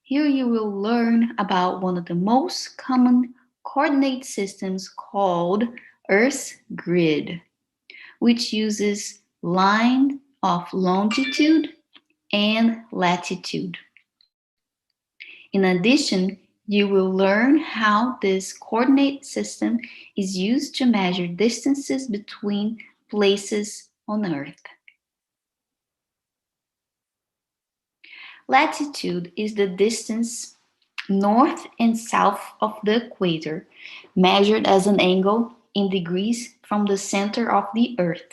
Here you will learn about one of the most common coordinate systems called Earth's grid, which uses line of longitude and latitude. In addition, you will learn how this coordinate system is used to measure distances between places on Earth. Latitude is the distance north and south of the equator, measured as an angle in degrees from the center of the Earth.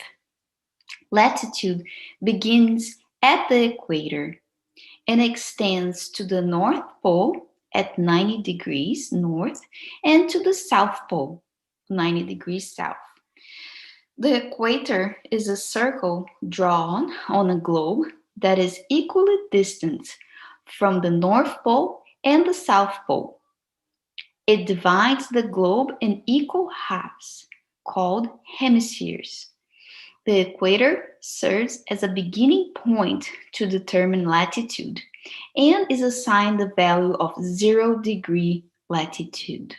Latitude begins at the equator and extends to the North Pole at 90 degrees north and to the South Pole, 90 degrees south. The equator is a circle drawn on a globe that is equally distant from the North Pole and the South Pole. It divides the globe in equal halves, called hemispheres. The equator serves as a beginning point to determine latitude and is assigned the value of 0-degree latitude.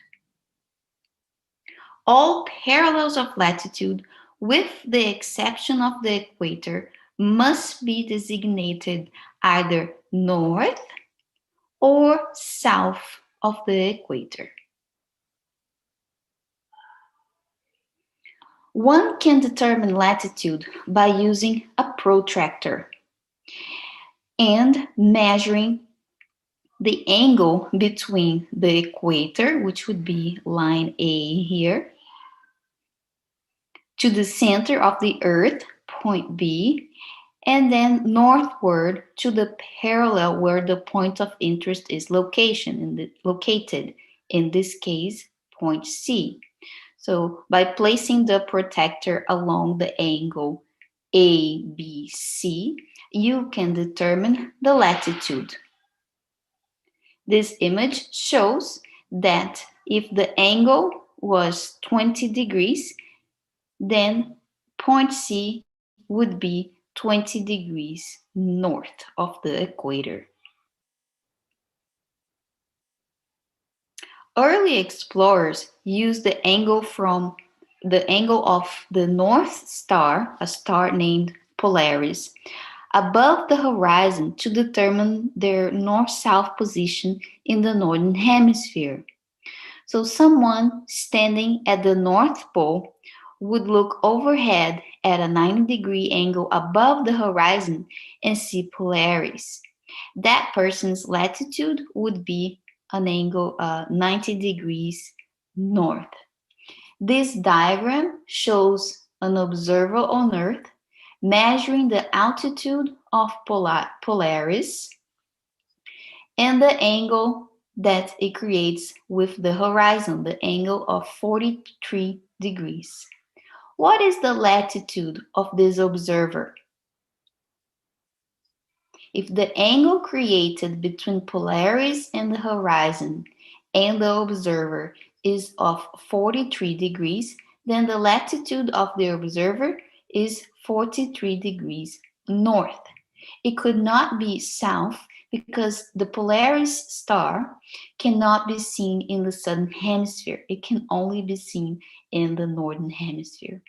All parallels of latitude, with the exception of the equator, must be designated either north or south of the equator. One can determine latitude by using a protractor and measuring the angle between the equator, which would be line A here, to the center of the Earth, point B, and then northward to the parallel where the point of interest is located, in this case, point C. So by placing the protractor along the angle ABC, you can determine the latitude. This image shows that if the angle was 20 degrees, then point C would be 20 degrees north of the equator. Early explorers used the angle of the North Star, a star named Polaris, above the horizon to determine their north-south position in the northern hemisphere. So someone standing at the North Pole would look overhead at a 90-degree angle above the horizon and see Polaris. That person's latitude would be an angle 90 degrees north. This diagram shows an observer on Earth measuring the altitude of Polaris and the angle that it creates with the horizon, the angle of 43 degrees. What is the latitude of this observer? If the angle created between Polaris and the horizon and the observer is of 43 degrees, then the latitude of the observer is 43 degrees north. It could not be south because the Polaris star cannot be seen in the southern hemisphere. It can only be seen in the northern hemisphere.